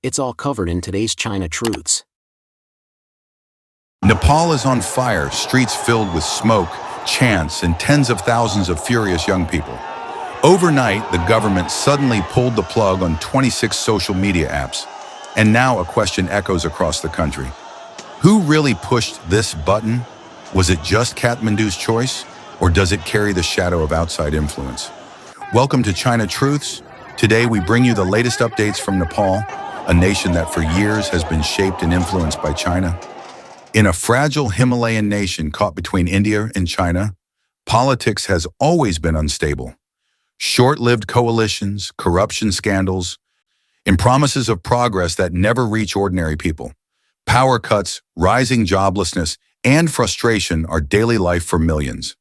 It's all covered in today's China Truths. Nepal is on fire, streets filled with smoke, chants, and tens of thousands of furious young people. Overnight, the government suddenly pulled the plug on 26 social media apps, and now a question echoes across the country. Who really pushed this button? Was it just Kathmandu's choice, or does it carry the shadow of outside influence? Welcome to China Truths. Today we bring you the latest updates from Nepal, a nation that for years has been shaped and influenced by China. In a fragile Himalayan nation caught between India and China, politics has always been unstable. Short-lived coalitions, corruption scandals, and promises of progress that never reach ordinary people. Power cuts, rising joblessness, and frustration are daily life for millions.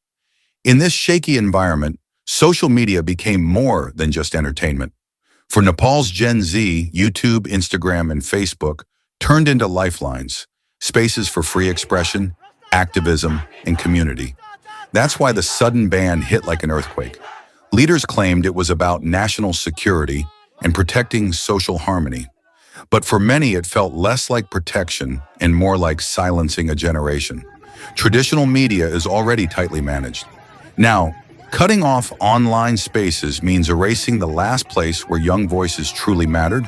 In this shaky environment, social media became more than just entertainment. For Nepal's Gen Z, YouTube, Instagram, and Facebook turned into lifelines, spaces for free expression, activism, and community. That's why the sudden ban hit like an earthquake. Leaders claimed it was about national security and protecting social harmony. But for many, it felt less like protection and more like silencing a generation. Traditional media is already tightly managed. Now, cutting off online spaces means erasing the last place where young voices truly mattered.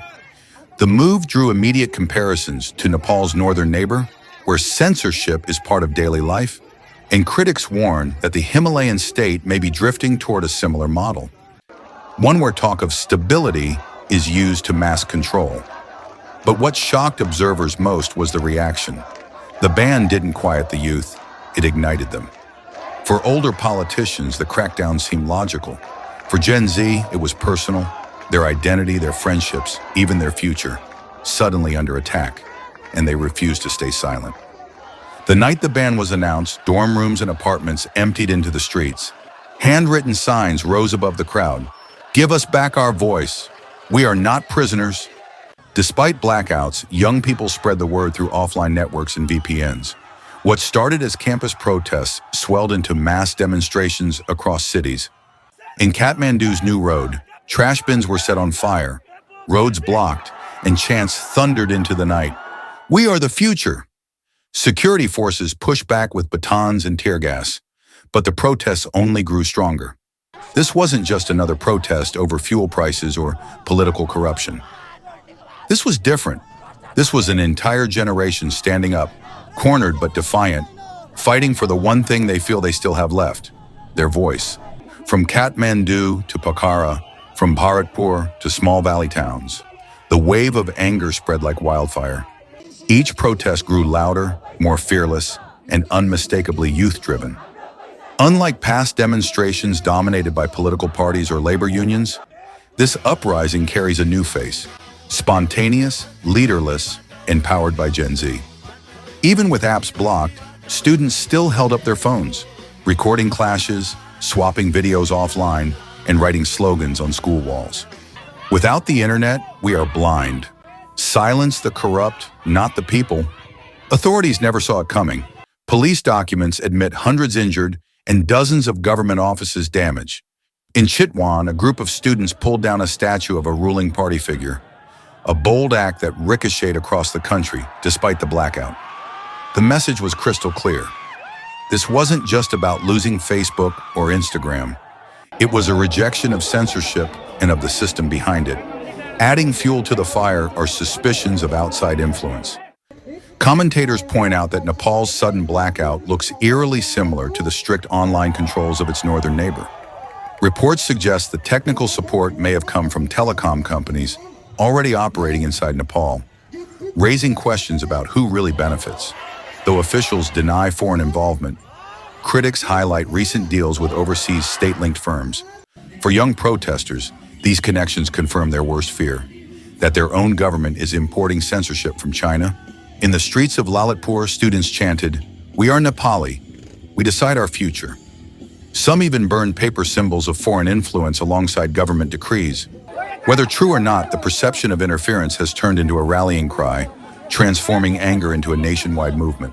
The move drew immediate comparisons to Nepal's northern neighbor, where censorship is part of daily life, and critics warn that the Himalayan state may be drifting toward a similar model, one where talk of stability is used to mask control. But what shocked observers most was the reaction. The ban didn't quiet the youth, it ignited them. For older politicians, the crackdown seemed logical. For Gen Z, it was personal, their identity, their friendships, even their future, suddenly under attack, and they refused to stay silent. The night the ban was announced, dorm rooms and apartments emptied into the streets. Handwritten signs rose above the crowd. "Give us back our voice. We are not prisoners." Despite blackouts, young people spread the word through offline networks and VPNs. What started as campus protests swelled into mass demonstrations across cities. In Kathmandu's new road, trash bins were set on fire, roads blocked, and chants thundered into the night. "We are the future." Security forces pushed back with batons and tear gas, but the protests only grew stronger. This wasn't just another protest over fuel prices or political corruption. This was different. This was an entire generation standing up, cornered but defiant, fighting for the one thing they feel they still have left, their voice. From Kathmandu to Pokhara, from Bharatpur to small valley towns, the wave of anger spread like wildfire. Each protest grew louder, more fearless, and unmistakably youth-driven. Unlike past demonstrations dominated by political parties or labor unions, this uprising carries a new face, spontaneous, leaderless, and powered by Gen Z. Even with apps blocked, students still held up their phones, recording clashes, swapping videos offline, and writing slogans on school walls. Without the internet, we are blind. Silence the corrupt, not the people. Authorities never saw it coming. Police documents admit hundreds injured and dozens of government offices damaged. In Chitwan, a group of students pulled down a statue of a ruling party figure, a bold act that ricocheted across the country despite the blackout. The message was crystal clear. This wasn't just about losing Facebook or Instagram. It was a rejection of censorship and of the system behind it. Adding fuel to the fire are suspicions of outside influence. Commentators point out that Nepal's sudden blackout looks eerily similar to the strict online controls of its northern neighbor. Reports suggest the technical support may have come from telecom companies already operating inside Nepal, raising questions about who really benefits. Though officials deny foreign involvement, critics highlight recent deals with overseas state-linked firms. For young protesters, these connections confirm their worst fear, that their own government is importing censorship from China. In the streets of Lalitpur, students chanted, "We are Nepali. We decide our future." Some even burned paper symbols of foreign influence alongside government decrees. Whether true or not, the perception of interference has turned into a rallying cry, transforming anger into a nationwide movement.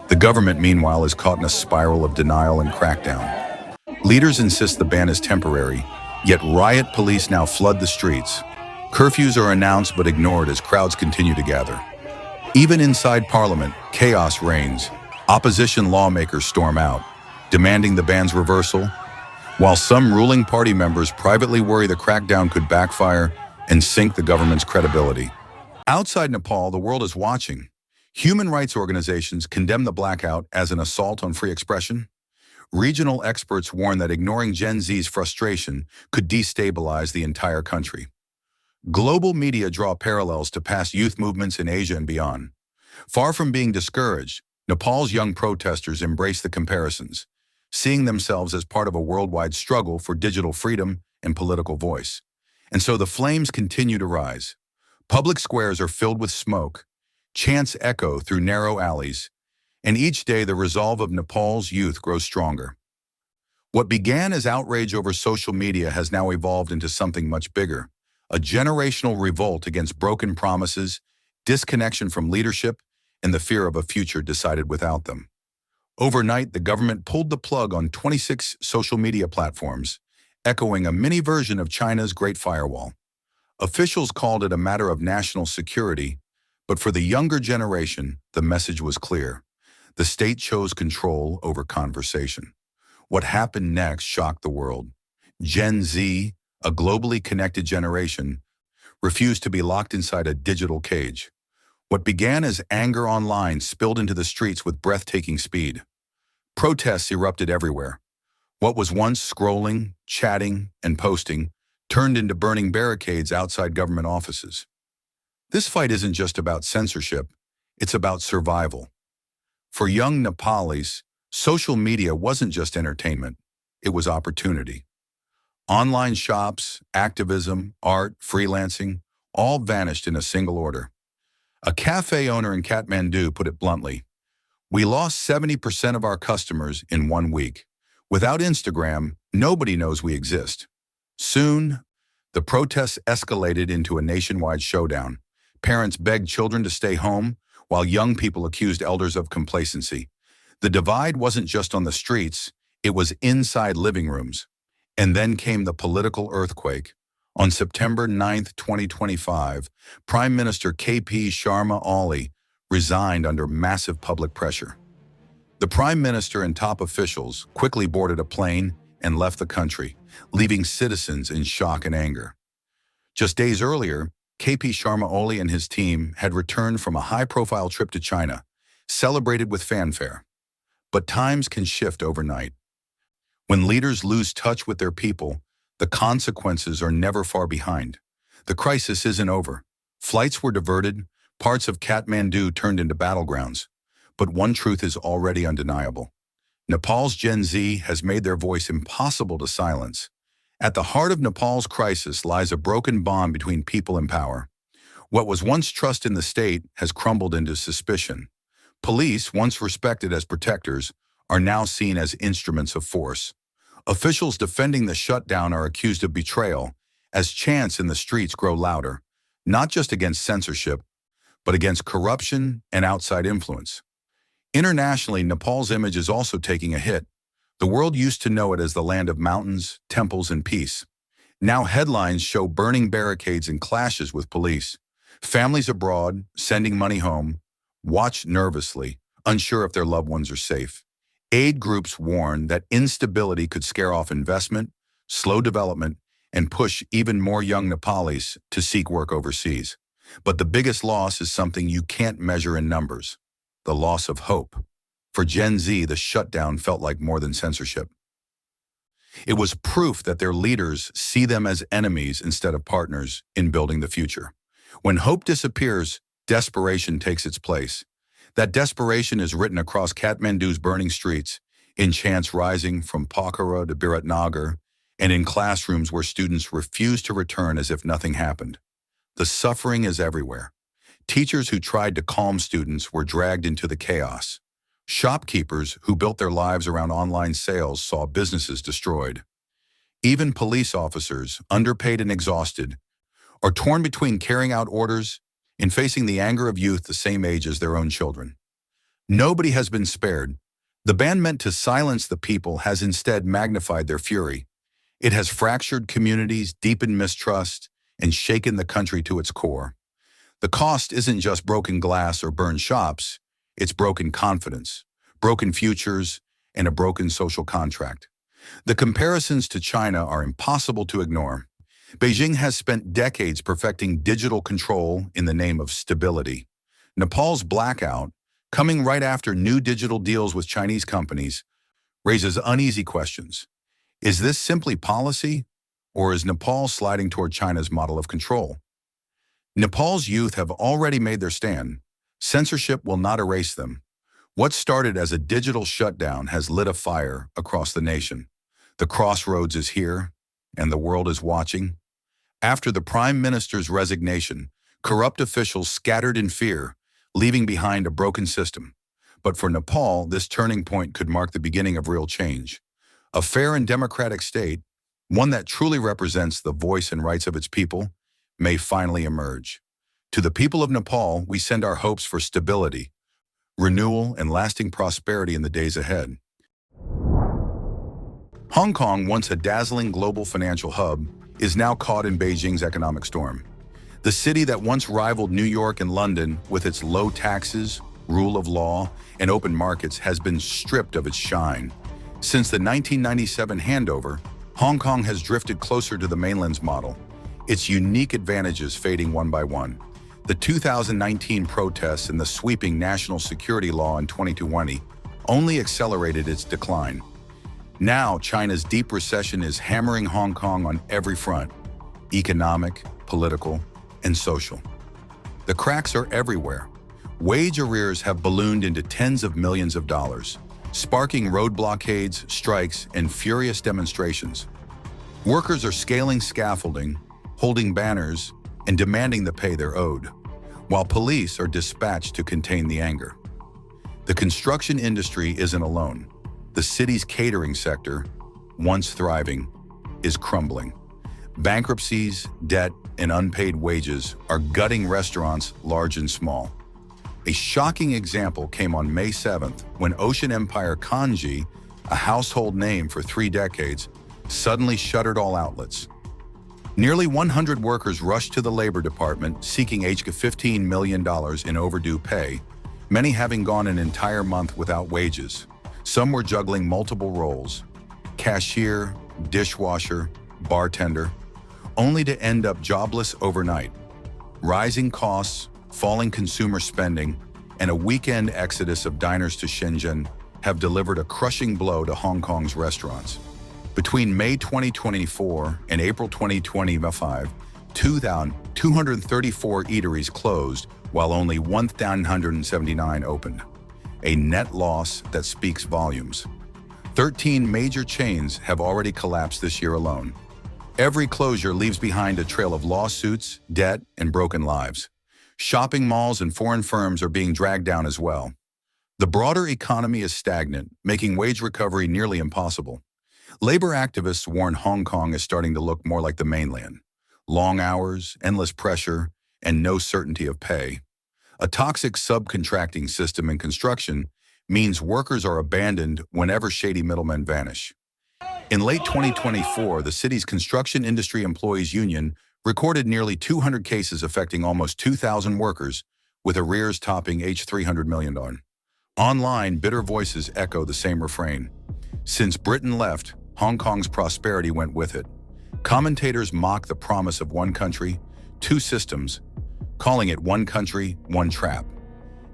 The government, meanwhile, is caught in a spiral of denial and crackdown. Leaders insist the ban is temporary, yet riot police now flood the streets. Curfews are announced but ignored as crowds continue to gather. Even inside parliament, chaos reigns. Opposition lawmakers storm out, demanding the ban's reversal, while some ruling party members privately worry the crackdown could backfire and sink the government's credibility. Outside Nepal, the world is watching. Human rights organizations condemn the blackout as an assault on free expression. Regional experts warn that ignoring Gen Z's frustration could destabilize the entire country. Global media draw parallels to past youth movements in Asia and beyond. Far from being discouraged, Nepal's young protesters embrace the comparisons, seeing themselves as part of a worldwide struggle for digital freedom and political voice. And so the flames continue to rise. Public squares are filled with smoke, chants echo through narrow alleys, and each day the resolve of Nepal's youth grows stronger. What began as outrage over social media has now evolved into something much bigger, a generational revolt against broken promises, disconnection from leadership, and the fear of a future decided without them. Overnight, the government pulled the plug on 26 social media platforms, echoing a mini version of China's Great Firewall. Officials called it a matter of national security, but for the younger generation, the message was clear. The state chose control over conversation. What happened next shocked the world. Gen Z, a globally connected generation, refused to be locked inside a digital cage. What began as anger online spilled into the streets with breathtaking speed. Protests erupted everywhere. What was once scrolling, chatting, and posting turned into burning barricades outside government offices. This fight isn't just about censorship, it's about survival. For young Nepalis, social media wasn't just entertainment, it was opportunity. Online shops, activism, art, freelancing, all vanished in a single order. A cafe owner in Kathmandu put it bluntly, "We lost 70% of our customers in 1 week. Without Instagram, nobody knows we exist." Soon, the protests escalated into a nationwide showdown. Parents begged children to stay home, while young people accused elders of complacency. The divide wasn't just on the streets, it was inside living rooms. And then came the political earthquake. On September 9, 2025, Prime Minister KP Sharma Oli resigned under massive public pressure. The Prime Minister and top officials quickly boarded a plane and left the country, leaving citizens in shock and anger. Just days earlier, KP Sharma Oli and his team had returned from a high-profile trip to China, celebrated with fanfare. But times can shift overnight. When leaders lose touch with their people, the consequences are never far behind. The crisis isn't over. Flights were diverted, parts of Kathmandu turned into battlegrounds. But one truth is already undeniable. Nepal's Gen Z has made their voice impossible to silence. At the heart of Nepal's crisis lies a broken bond between people and power. What was once trust in the state has crumbled into suspicion. Police, once respected as protectors, are now seen as instruments of force. Officials defending the shutdown are accused of betrayal as chants in the streets grow louder, not just against censorship, but against corruption and outside influence. Internationally, Nepal's image is also taking a hit. The world used to know it as the land of mountains, temples, and peace. Now headlines show burning barricades and clashes with police. Families abroad, sending money home, watch nervously, unsure if their loved ones are safe. Aid groups warn that instability could scare off investment, slow development, and push even more young Nepalis to seek work overseas. But the biggest loss is something you can't measure in numbers: the loss of hope. For Gen Z, the shutdown felt like more than censorship. It was proof that their leaders see them as enemies instead of partners in building the future. When hope disappears, desperation takes its place. That desperation is written across Kathmandu's burning streets, in chants rising from Pokhara to Biratnagar, and in classrooms where students refuse to return as if nothing happened. The suffering is everywhere. Teachers who tried to calm students were dragged into the chaos. Shopkeepers who built their lives around online sales saw businesses destroyed. Even police officers, underpaid and exhausted, are torn between carrying out orders and facing the anger of youth the same age as their own children. Nobody has been spared. The ban meant to silence the people has instead magnified their fury. It has fractured communities, deepened mistrust, and shaken the country to its core. The cost isn't just broken glass or burned shops, it's broken confidence, broken futures, and a broken social contract. The comparisons to China are impossible to ignore. Beijing has spent decades perfecting digital control in the name of stability. Nepal's blackout, coming right after new digital deals with Chinese companies, raises uneasy questions. Is this simply policy, or is Nepal sliding toward China's model of control? Nepal's youth have already made their stand. Censorship will not erase them. What started as a digital shutdown has lit a fire across the nation. The crossroads is here, and the world is watching. After the Prime Minister's resignation, corrupt officials scattered in fear, leaving behind a broken system. But for Nepal, this turning point could mark the beginning of real change. A fair and democratic state, one that truly represents the voice and rights of its people, may finally emerge. To the people of Nepal, we send our hopes for stability, renewal, and lasting prosperity in the days ahead. Hong Kong, once a dazzling global financial hub, is now caught in Beijing's economic storm. The city that once rivaled New York and London with its low taxes, rule of law, and open markets has been stripped of its shine. Since the 1997 handover, Hong Kong has drifted closer to the mainland's model, its unique advantages fading one by one. The 2019 protests and the sweeping national security law in 2020 only accelerated its decline. Now, China's deep recession is hammering Hong Kong on every front: economic, political, and social. The cracks are everywhere. Wage arrears have ballooned into tens of millions of dollars, sparking road blockades, strikes, and furious demonstrations. Workers are scaling scaffolding, holding banners, and demanding the pay they're owed, while police are dispatched to contain the anger. The construction industry isn't alone. The city's catering sector, once thriving, is crumbling. Bankruptcies, debt, and unpaid wages are gutting restaurants large and small. A shocking example came on May 7th when Ocean Empire Kanji, a household name for 3 decades, suddenly shuttered all outlets. Nearly 100 workers rushed to the Labor Department seeking $15 million in overdue pay, many having gone an entire month without wages. Some were juggling multiple roles: cashier, dishwasher, bartender, only to end up jobless overnight. Rising costs, falling consumer spending, and a weekend exodus of diners to Shenzhen have delivered a crushing blow to Hong Kong's restaurants. Between May 2024 and April 2025, 234 eateries closed, while only 179 opened. A net loss that speaks volumes. 13 major chains have already collapsed this year alone. Every closure leaves behind a trail of lawsuits, debt, and broken lives. Shopping malls and foreign firms are being dragged down as well. The broader economy is stagnant, making wage recovery nearly impossible. Labor activists warn Hong Kong is starting to look more like the mainland. Long hours, endless pressure, and no certainty of pay. A toxic subcontracting system in construction means workers are abandoned whenever shady middlemen vanish. In late 2024, the city's Construction Industry Employees Union recorded nearly 200 cases affecting almost 2,000 workers, with arrears topping $300 million. Online, bitter voices echo the same refrain. Since Britain left, Hong Kong's prosperity went with it. Commentators mock the promise of one country, two systems, calling it one country, one trap.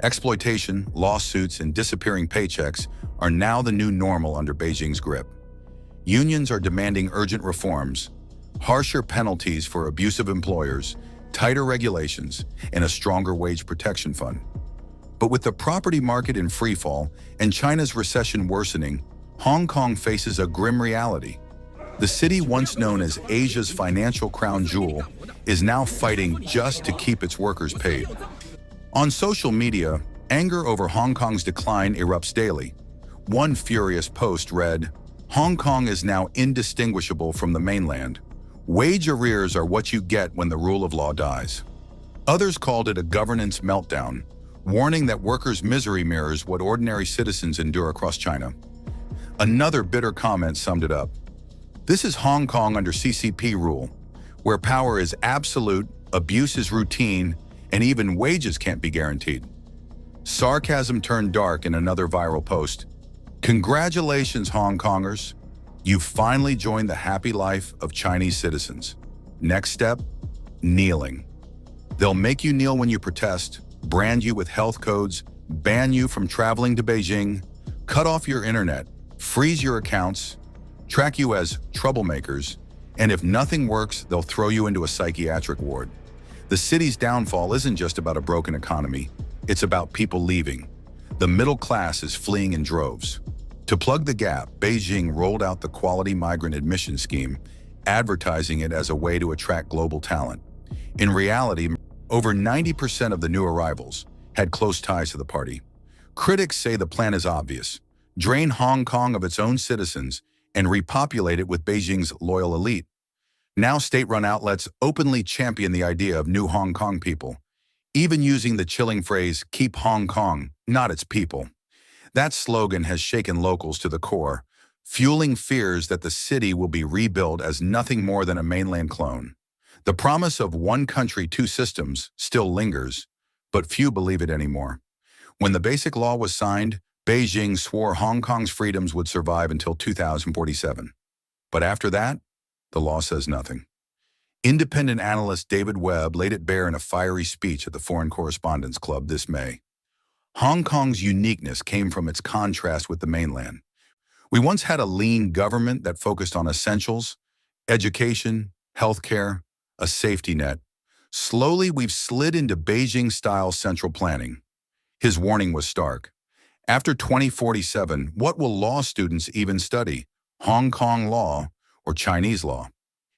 Exploitation, lawsuits, and disappearing paychecks are now the new normal under Beijing's grip. Unions are demanding urgent reforms, harsher penalties for abusive employers, tighter regulations, and a stronger wage protection fund. But with the property market in freefall and China's recession worsening, Hong Kong faces a grim reality. The city, once known as Asia's financial crown jewel, is now fighting just to keep its workers paid. On social media, anger over Hong Kong's decline erupts daily. One furious post read, "Hong Kong is now indistinguishable from the mainland. Wage arrears are what you get when the rule of law dies." Others called it a governance meltdown, warning that workers' misery mirrors what ordinary citizens endure across China. Another bitter comment summed it up. "This is Hong Kong under CCP rule. where power is absolute, abuse is routine, and even wages can't be guaranteed. Sarcasm turned dark in another viral post. Congratulations, Hong Kongers. You finally joined the happy life of Chinese citizens. Next step, kneeling. They'll make you kneel when you protest, brand you with health codes, ban you from traveling to Beijing, cut off your internet, freeze your accounts, track you as troublemakers, and if nothing works, they'll throw you into a psychiatric ward. The city's downfall isn't just about a broken economy, it's about people leaving. The middle class is fleeing in droves. To plug the gap, Beijing rolled out the Quality Migrant Admission Scheme, advertising it as a way to attract global talent. In reality, over 90% of the new arrivals had close ties to the party. Critics say the plan is obvious: drain Hong Kong of its own citizens and repopulate it with Beijing's loyal elite. Now state-run outlets openly champion the idea of new Hong Kong people, even using the chilling phrase, "Keep Hong Kong, not its people." That slogan has shaken locals to the core, fueling fears that the city will be rebuilt as nothing more than a mainland clone. The promise of one country, two systems still lingers, but few believe it anymore. When the Basic Law was signed, Beijing swore Hong Kong's freedoms would survive until 2047. But after that, the law says nothing. Independent analyst David Webb laid it bare in a fiery speech at the Foreign Correspondents' Club this May. Hong Kong's uniqueness came from its contrast with the mainland. We once had a lean government that focused on essentials, education, healthcare, a safety net. Slowly, we've slid into Beijing-style central planning. His warning was stark. After 2047, what will law students even study? Hong Kong law or Chinese law?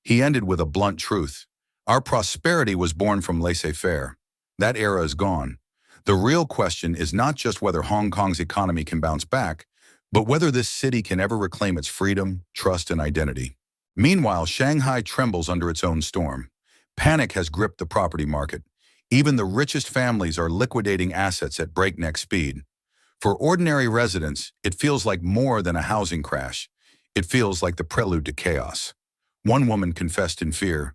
He ended with a blunt truth. Our prosperity was born from laissez-faire. That era is gone. The real question is not just whether Hong Kong's economy can bounce back, but whether this city can ever reclaim its freedom, trust, and identity. Meanwhile, Shanghai trembles under its own storm. Panic has gripped the property market. Even the richest families are liquidating assets at breakneck speed. For ordinary residents, it feels like more than a housing crash. It feels like the prelude to chaos. One woman confessed in fear,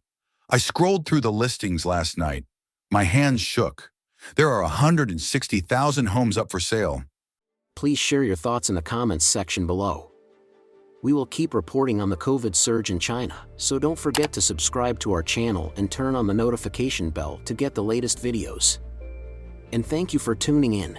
"I scrolled through the listings last night. My hands shook. There are 160,000 homes up for sale." Please share your thoughts in the comments section below. We will keep reporting on the COVID surge in China, so don't forget to subscribe to our channel and turn on the notification bell to get the latest videos. And thank you for tuning in.